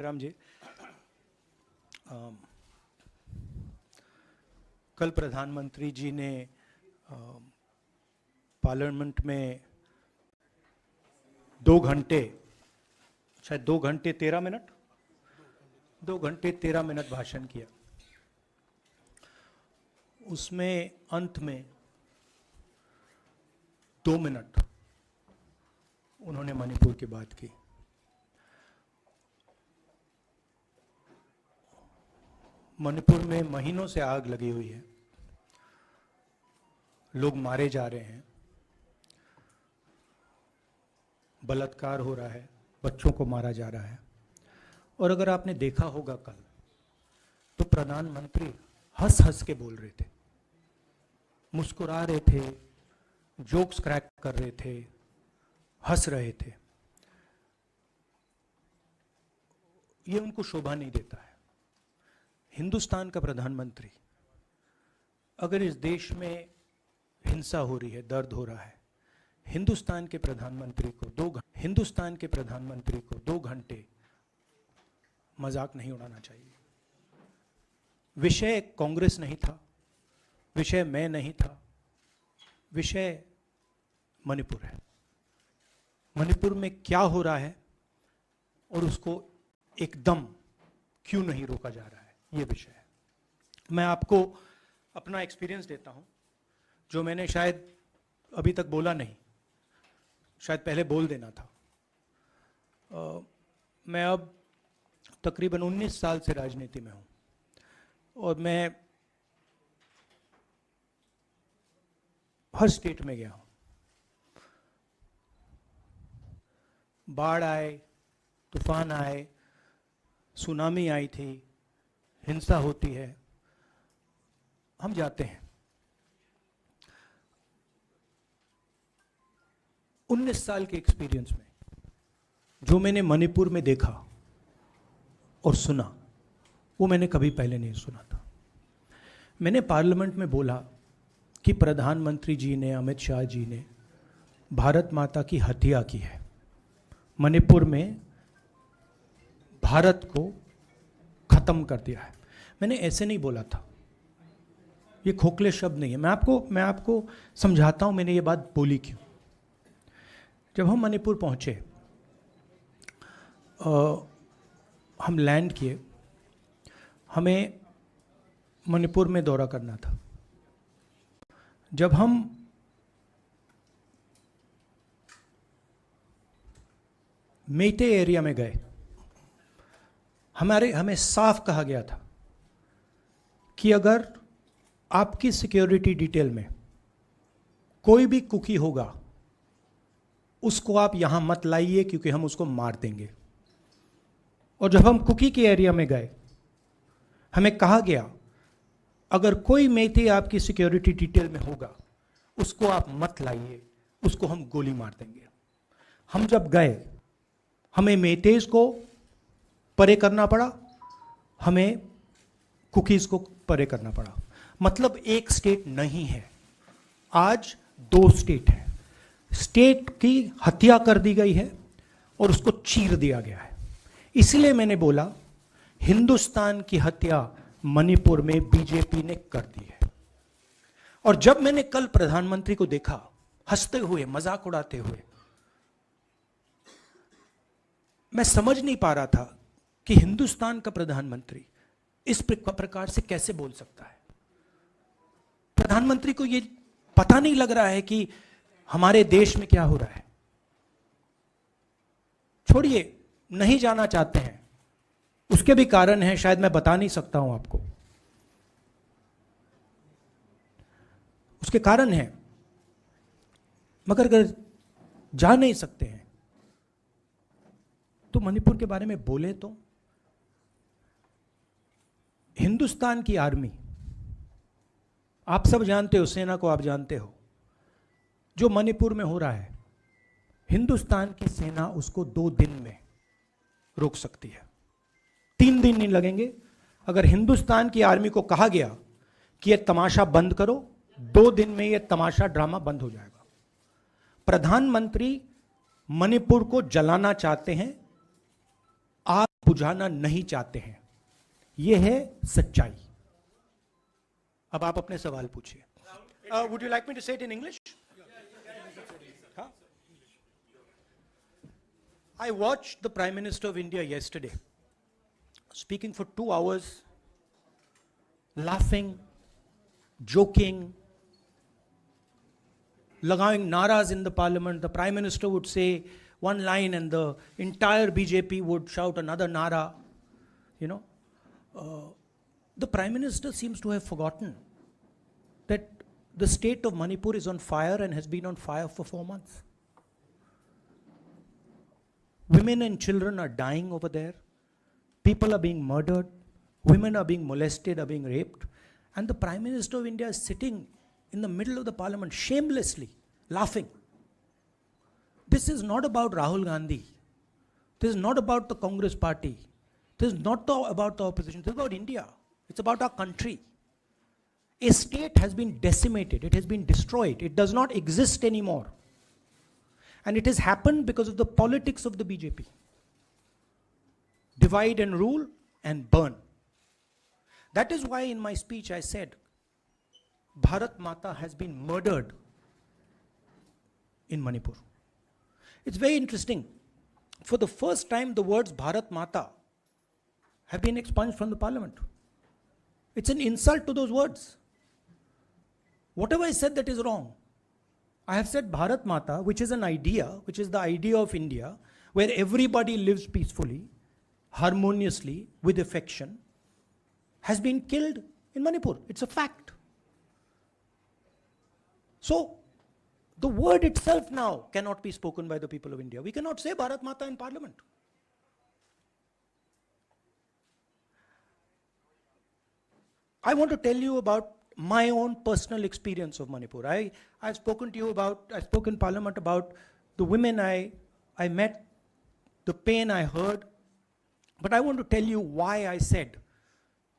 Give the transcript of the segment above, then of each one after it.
जयराम जी, कल प्रधानमंत्री जी ने पार्लियामेंट में 2 घंटे, शायद 2 घंटे 13 मिनट, 2 घंटे 13 मिनट भाषण किया। उसमें अंत में 2 मिनट उन्होंने मणिपुर की बात की। मणिपुर में महीनों से आग लगी हुई है, लोग मारे जा रहे हैं, बलात्कार हो रहा है, बच्चों को मारा जा रहा है। और अगर आपने देखा होगा कल, तो प्रधानमंत्री हंस हंस के बोल रहे थे, मुस्कुरा रहे थे, जोक्स क्रैक कर रहे थे, हंस रहे थे। ये उनको शोभा नहीं देता है। हिंदुस्तान का प्रधानमंत्री, अगर इस देश में हिंसा हो रही है, दर्द हो रहा है, हिंदुस्तान के प्रधानमंत्री को 2 घंटे मजाक नहीं उड़ाना चाहिए। विषय कांग्रेस नहीं था, विषय मैं नहीं था, विषय मणिपुर है। मणिपुर में क्या हो रहा है और उसको एकदम क्यों नहीं रोका जा रहा है, ये विषय है। मैं आपको अपना एक्सपीरियंस देता हूं, जो मैंने शायद अभी तक बोला नहीं, शायद पहले बोल देना था। मैं अब तकरीबन 19 साल से राजनीति में हूं और मैं हर स्टेट में गया हूं। बाढ़ आए, तूफान आए, सुनामी आई थी, हिंसा होती है, हम जाते हैं। 19 साल के एक्सपीरियंस में जो मैंने मणिपुर में देखा और सुना, वो मैंने कभी पहले नहीं सुना था। मैंने पार्लियामेंट में बोला कि प्रधानमंत्री जी ने, अमित शाह जी ने भारत माता की हत्या की है, मणिपुर में भारत को खत्म कर दिया है। मैंने ऐसे नहीं बोला था, ये खोखले शब्द नहीं है। मैं आपको समझाता हूं मैंने ये बात बोली क्यों। जब हम मणिपुर पहुंचे, हम लैंड किए, हमें मणिपुर में दौरा करना था। जब हम मेटे एरिया में गए, हमें साफ कहा गया था कि अगर आपकी सिक्योरिटी डिटेल में कोई भी कुकी होगा, उसको आप यहां मत लाइए, क्योंकि हम उसको मार देंगे। और जब हम कुकी के एरिया में गए, हमें कहा गया अगर कोई मेथे आपकी सिक्योरिटी डिटेल में होगा, उसको आप मत लाइए, उसको हम गोली मार देंगे। हम जब गए, हमें मेतेज को परे करना पड़ा, हमें कुकीज को परे करना पड़ा। मतलब एक स्टेट नहीं है, आज 2 स्टेट है। स्टेट की हत्या कर दी गई है और उसको चीर दिया गया है। इसलिए मैंने बोला हिंदुस्तान की हत्या मणिपुर में बीजेपी ने कर दी है। और जब मैंने कल प्रधानमंत्री को देखा हंसते हुए, मजाक उड़ाते हुए, मैं समझ नहीं पा रहा था कि हिंदुस्तान का प्रधानमंत्री इस प्रकार से कैसे बोल सकता है। प्रधानमंत्री को यह पता नहीं लग रहा है कि हमारे देश में क्या हो रहा है। छोड़िए, नहीं जाना चाहते हैं, उसके भी कारण हैं, शायद मैं बता नहीं सकता हूं आपको, उसके कारण हैं। मगर अगर जा नहीं सकते हैं तो मणिपुर के बारे में बोले तो। हिंदुस्तान की आर्मी, आप सब जानते हो, सेना को आप जानते हो, जो मणिपुर में हो रहा है, हिंदुस्तान की सेना उसको 2 दिन में रोक सकती है, 3 दिन नहीं लगेंगे। अगर हिंदुस्तान की आर्मी को कहा गया कि यह तमाशा बंद करो, 2 दिन में यह तमाशा, ड्रामा बंद हो जाएगा। प्रधानमंत्री मणिपुर को जलाना चाहते हैं, आग बुझाना नहीं चाहते हैं। यह है सच्चाई। अब आप अपने सवाल पूछिए। Would you like me to say it in English? I watched the Prime Minister of India yesterday speaking for 2 hours, laughing, joking, lagawing naras in the parliament. The Prime Minister would say one line and the entire BJP would shout another nara. You know, the Prime Minister seems to have forgotten that the state of Manipur is on fire and has been on fire for 4 months. Women and children are dying over there. People are being murdered. Women are being molested, are being raped. And the Prime Minister of India is sitting in the middle of the parliament shamelessly, laughing. This is not about Rahul Gandhi. This is not about the Congress party. This is not about the opposition. This is about India. It's about our country. A state has been decimated. It has been destroyed. It does not exist anymore. And it has happened because of the politics of the BJP. Divide and rule and burn. That is why in my speech I said, Bharat Mata has been murdered in Manipur. It's very interesting. For the first time, the words Bharat Mata have been expunged from the parliament. It's an insult to those words. Whatever I said that is wrong. I have said Bharat Mata, which is an idea, which is the idea of India, where everybody lives peacefully, harmoniously, with affection, has been killed in Manipur. It's a fact. So, the word itself now cannot be spoken by the people of India. We cannot say Bharat Mata in parliament. I want to tell you about my own personal experience of Manipur. I've spoken to you about, I spoke in parliament about the women I met, the pain I heard, but I want to tell you why I said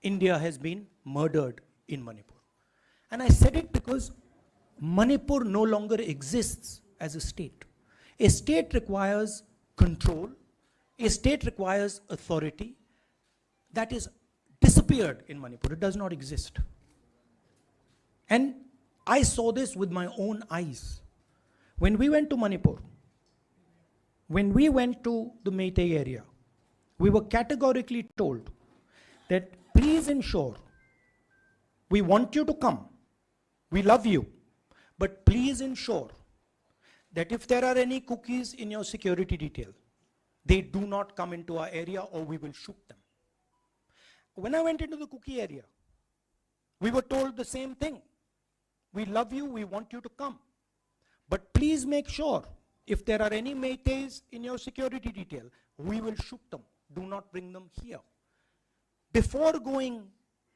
India has been murdered in Manipur. And I said it because Manipur no longer exists as a state. A state requires control, a state requires authority. That is disappeared in Manipur. It does not exist. And I saw this with my own eyes. When we went to Manipur, when we went to the Meitei area, we were categorically told that please ensure, we want you to come, we love you, but please ensure that if there are any cookies in your security detail, they do not come into our area or we will shoot them. When I went into the cookie area, we were told the same thing. We love you, we want you to come. But please make sure, if there are any Meiteis in your security detail, we will shoot them. Do not bring them here. Before going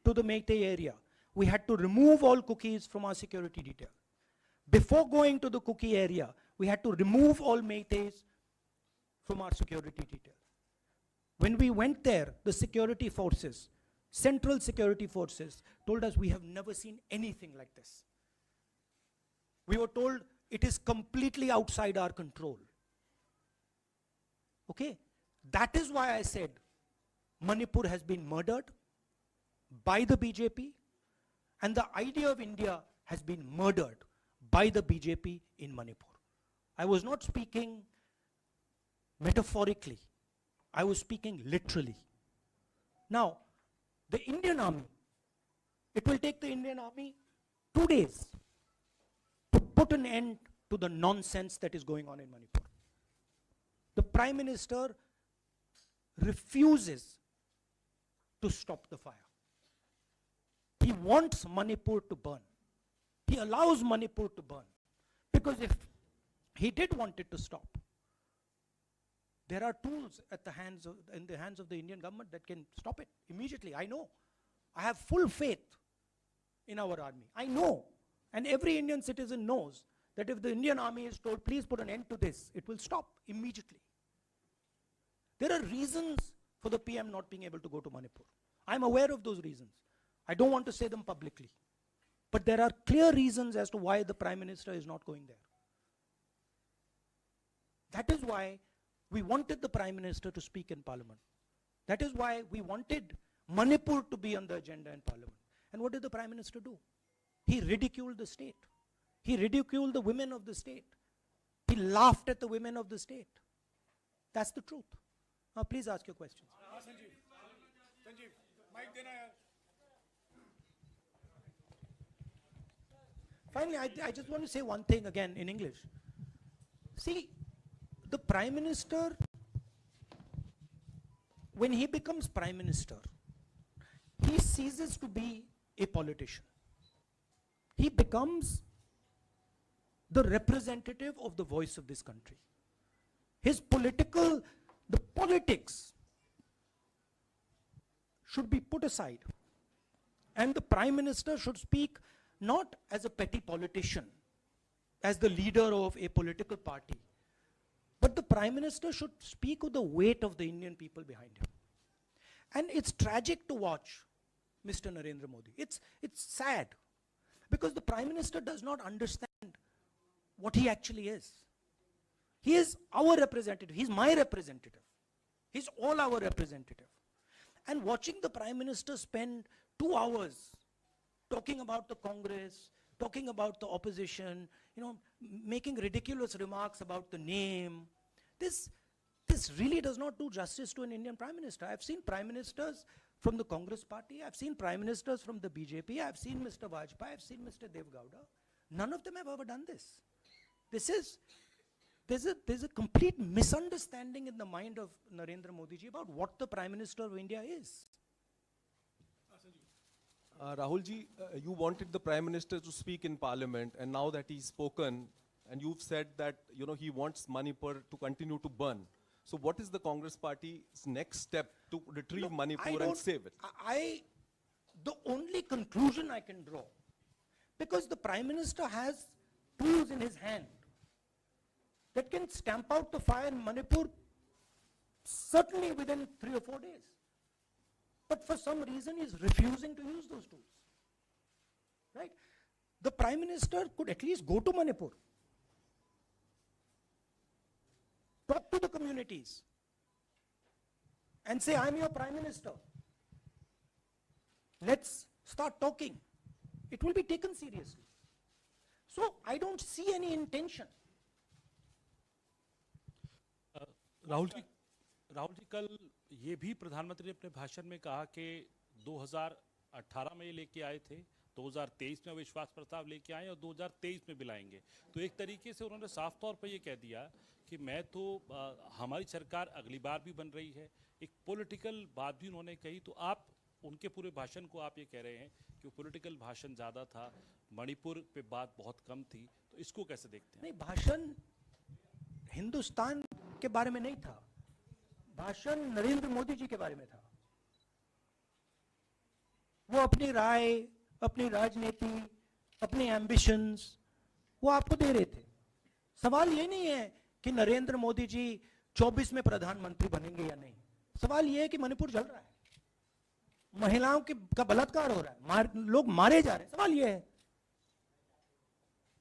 to the Meitei area, we had to remove all cookies from our security detail. Before going to the cookie area, we had to remove all Meiteis from our security detail. When we went there, the security forces, central security forces, told us we have never seen anything like this. We were told it is completely outside our control. Okay? That is why I said Manipur has been murdered by the BJP and the idea of India has been murdered by the BJP in Manipur. I was not speaking metaphorically. I was speaking literally. Now, the Indian Army, it will take the Indian Army 2 days to put an end to the nonsense that is going on in Manipur. The Prime Minister refuses to stop the fire. He wants Manipur to burn. He allows Manipur to burn. Because if he did want it to stop, there are tools in the hands of the Indian government that can stop it immediately. I know. I have full faith in our army. I know. And every Indian citizen knows that if the Indian army is told, please put an end to this, it will stop immediately. There are reasons for the PM not being able to go to Manipur. I'm aware of those reasons. I don't want to say them publicly. But there are clear reasons as to why the Prime Minister is not going there. That is why we wanted the Prime Minister to speak in Parliament. That is why we wanted Manipur to be on the agenda in Parliament. And what did the Prime Minister do? He ridiculed the state. He ridiculed the women of the state. He laughed at the women of the state. That's the truth. Now please ask your questions. Sanjeev, mic dena yaar. Finally, I just want to say one thing again in English. See, the Prime Minister, when he becomes Prime Minister, he ceases to be a politician. He becomes the representative of the voice of this country. His the politics should be put aside. And the Prime Minister should speak not as a petty politician, as the leader of a political party, but the Prime Minister should speak with the weight of the Indian people behind him. And it's tragic to watch Mr. Narendra Modi. It's sad, because the Prime Minister does not understand what he actually is. He is our representative. He's my representative. He's all our representative. And watching the Prime Minister spend 2 hours talking about the Congress, talking about the opposition, making ridiculous remarks about the name, this really does not do justice to an Indian Prime Minister. I've seen Prime Ministers from the Congress party, I've seen Prime Ministers from the BJP, I've seen Mr. Vajpayee, I've seen Mr. Dev Gowda. None of them have ever done this. There's a complete misunderstanding in the mind of Narendra Modi ji about what the Prime Minister of India is. Rahul ji, you wanted the Prime Minister to speak in Parliament, and now that he's spoken, and you've said that he wants Manipur to continue to burn. So what is the Congress Party's next step to retrieve Manipur and save it? The only conclusion I can draw, because the Prime Minister has tools in his hand that can stamp out the fire in Manipur certainly within 3 or 4 days. But for some reason he's refusing to use those tools. Right? The Prime Minister could at least go to Manipur, talk to the communities, and say, I'm your Prime Minister. Let's start talking. It will be taken seriously. So I don't see any intention. Rahul ji कल ये भी प्रधानमंत्री ने अपने भाषण में कहा कि 2018 में ये लेके आए थे, 2023 में विश्वास प्रस्ताव लेके आए और 2023 में भी लाएंगे. तो एक तरीके से उन्होंने साफ तौर पर ये कह दिया कि मैं तो हमारी सरकार अगली बार भी बन रही है. एक पॉलिटिकल बात भी उन्होंने कही. तो आप उनके पूरे भाषण को आप ये कह रहे हैं कि वो पॉलिटिकल भाषण ज़्यादा था, मणिपुर पे बात बहुत कम थी. तो इसको कैसे देखते हैं? नहीं, भाषण हिंदुस्तान के बारे में नहीं था, भाषण नरेंद्र मोदी जी के बारे में था. वो अपनी राय, अपनी राजनीति, अपने एम्बिशंस वो आपको दे रहे थे. सवाल ये नहीं है कि नरेंद्र मोदी जी 24 में प्रधानमंत्री बनेंगे या नहीं. सवाल ये है कि मणिपुर जल रहा है, महिलाओं का बलात्कार हो रहा है, लोग मारे जा रहे हैं. सवाल ये है,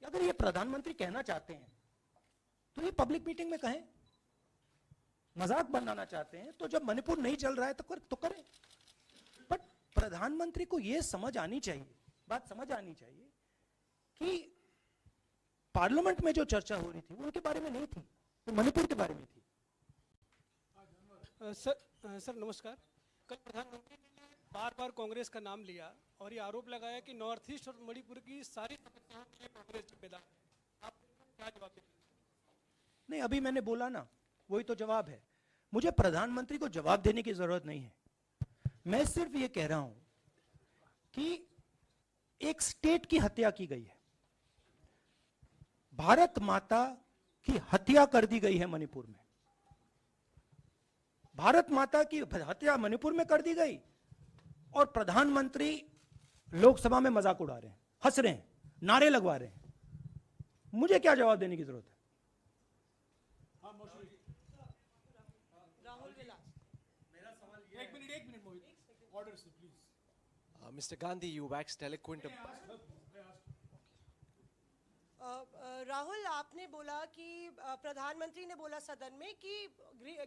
अगर ये प्रधानमंत्री कहना चाहते हैं तो ये पब्लिक मीटिंग में कहें. मजाक बनाना चाहते हैं तो जब मणिपुर नहीं चल रहा है तो करें. बट प्रधानमंत्री को यह समझ आनी चाहिए, बात समझ आनी चाहिए कि पार्लियामेंट में जो चर्चा हो रही थी वो उनके बारे में नहीं थी, वो मणिपुर के बारे में थी. सर नमस्कार. कल प्रधानमंत्री ने बार-बार कांग्रेस का नाम लिया और ये आरोप लगाया कि नॉर्थ ईस्ट और मणिपुर की सारी समस्याओं के लिए कांग्रेस जिम्मेदार है. आप क्या जवाब देंगे? नहीं, अभी मैंने बोला ना, वही तो जवाब है. मुझे प्रधानमंत्री को जवाब देने की जरूरत नहीं है. मैं सिर्फ ये कह रहा हूं कि एक स्टेट की हत्या की गई है, भारत माता की हत्या कर दी गई है मणिपुर में. भारत माता की हत्या मणिपुर में कर दी गई और प्रधानमंत्री लोकसभा में मजाक उड़ा रहे हैं, हंस रहे हैं, नारे लगवा रहे हैं. मुझे क्या जवाब देने की जरूरत है? Mr. Gandhi, you waxed eloquent. Rahul, आपने बोला कि प्रधानमंत्री ने बोला सदन में कि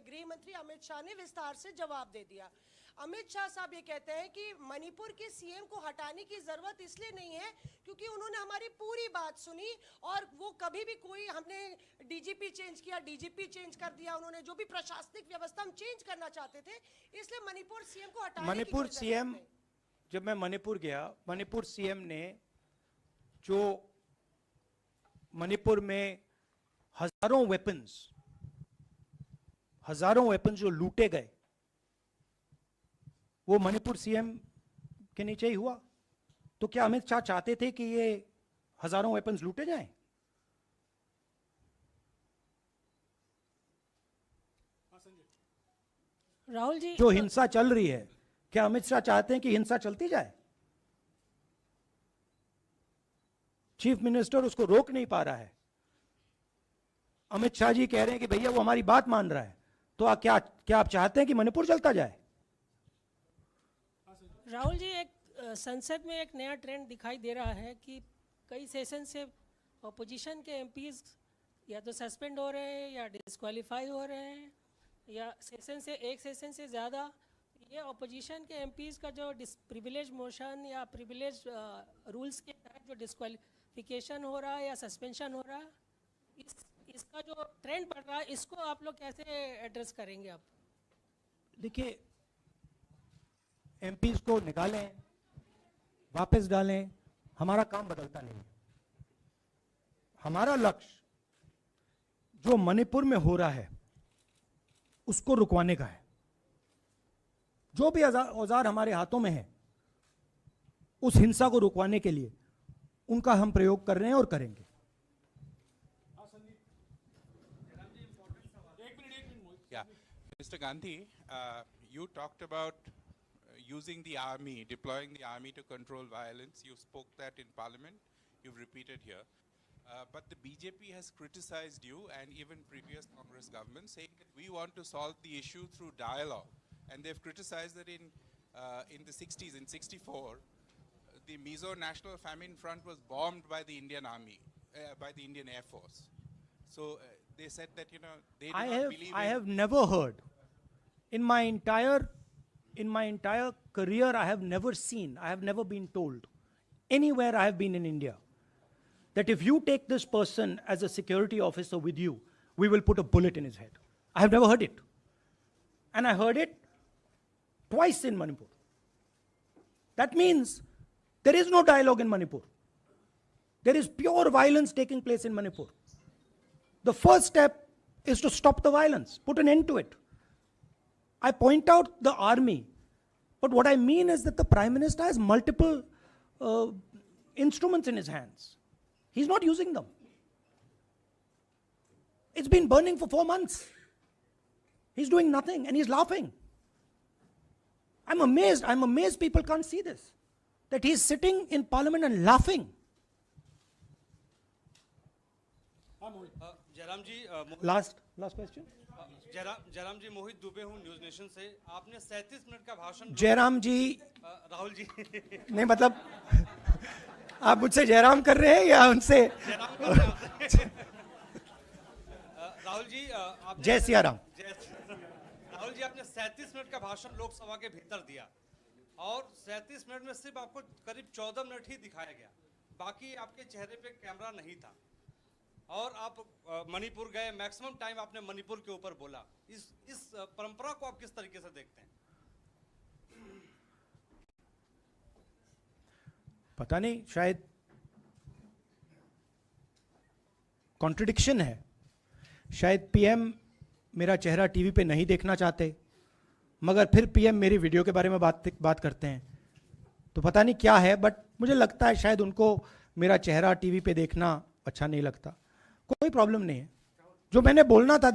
गृह मंत्री अमित शाह ने विस्तार से जवाब दे दिया। अमित शाह साहब ये कहते हैं कि मणिपुर के सीएम को हटाने की जरूरत इसलिए नहीं है क्योंकि उन्होंने हमारी पूरी बात सुनी और वो कभी भी कोई हमने डीजीपी चेंज किया, डीजीपी चेंज कर दिया, उन्होंने जो भी प्रशासनिक व्यवस्था हम चेंज करना चाहते थे, इसलिए मणिपुर सीएम को हटाने मणिपुर सीएम, जब मैं मणिपुर गया, मणिपुर सीएम ने जो मणिपुर में हजारों वेपन्स जो लूटे गए, वो मणिपुर सीएम के नीचे ही हुआ। तो क्या अमित शाह चाहते थे कि ये हजारों वेपन्स लूटे जाएं? राहुल जी, जो हिंसा चल रही है, क्या अमित शाह चाहते हैं कि हिंसा चलती जाए? चीफ मिनिस्टर उसको रोक नहीं पा रहा है। अमित शाह जी कह रहे हैं कि भैया वो हमारी बात मान रहा है, तो क्या आप चाहते हैं कि मणिपुर चलता जाए? राहुल जी, एक संसद में एक नया ट्रेंड दिखाई दे रहा है कि कई सेशन से अपोजिशन के एमपीज या तो सस्पेंड हो रहे हैं या डिस्क्वालीफाई हो रहे हैं, या एक सेशन से ज़्यादा ये अपोजिशन के एमपीज का जो प्रिविलेज मोशन या प्रिविलेज रूल्स के तहत जो डिस्क्वालिफिकेशन हो रहा है या सस्पेंशन हो रहा है, इसका जो ट्रेंड बढ़ रहा है, इसको आप लोग कैसे एड्रेस करेंगे? आप देखिए, एमपीज को निकालें, वापस डालें, हमारा काम बदलता नहीं है। हमारा लक्ष्य जो मणिपुर में हो रहा है उसको रुकवाने का है। जो भी औजार हमारे हाथों में है, उस हिंसा को रुकवाने के लिए उनका हम प्रयोग कर रहे हैं और करेंगे। Yeah, Mr. Gandhi, you talked about using the army, deploying the army to control violence. You spoke that in Parliament. You've repeated here. But the BJP has criticized you and even previous Congress governments, saying that we want to solve the issue through dialogue. And they've criticized that in the 60s, in 64, the Mizo National Famine Front was bombed by the Indian Army, by the Indian Air Force. So they said that, you know, they do not believe I have never heard in my entire career, I have never been told anywhere I have been in India that if you take this person as a security officer with you, we will put a bullet in his head. I have never heard it. And I heard it twice in Manipur. That means there is no dialogue in Manipur. There is pure violence taking place in Manipur. The first step is to stop the violence, put an end to it. I point out the army, but what I mean is that the Prime Minister has multiple instruments in his hands. He's not using them. It's been burning for 4 months. He's doing nothing and he's laughing. I'm amazed people can't see this. That he's sitting in Parliament and laughing. Jairam ji, Last question. Jairam जी, मोहित दुबे हूँ news nation से। आपने 37 minute का भाषण। जयराम जी, राहुल जी नहीं मतलब आप मुझसे जयराम कर रहे हैं या उनसे? राहुल जी, जय सिया राम। राहुल जी, आपने 37 मिनट का भाषण लोकसभा के भीतर दिया और 37 मिनट में सिर्फ आपको करीब 14 मिनट ही दिखाया गया, बाकी आपके चेहरे पे कैमरा नहीं था। और आप मणिपुर गए, मैक्सिमम टाइम आपने मणिपुर के ऊपर बोला। इस परंपरा को आप किस तरीके से देखते हैं? पता नहीं, शायद कॉन्ट्रडिक्शन है। शायद पीएम मेरा चेहरा टीवी पे नहीं देखना चाहते, मगर फिर पीएम मेरी वीडियो के बारे में बात करते हैं। तो पता नहीं क्या है, बट मुझे लगता है शायद उनको मेरा चेहरा टीवी पे देखना अच्छा नहीं लगता। कोई प्रॉब्लम नहीं है, जो मैंने बोलना था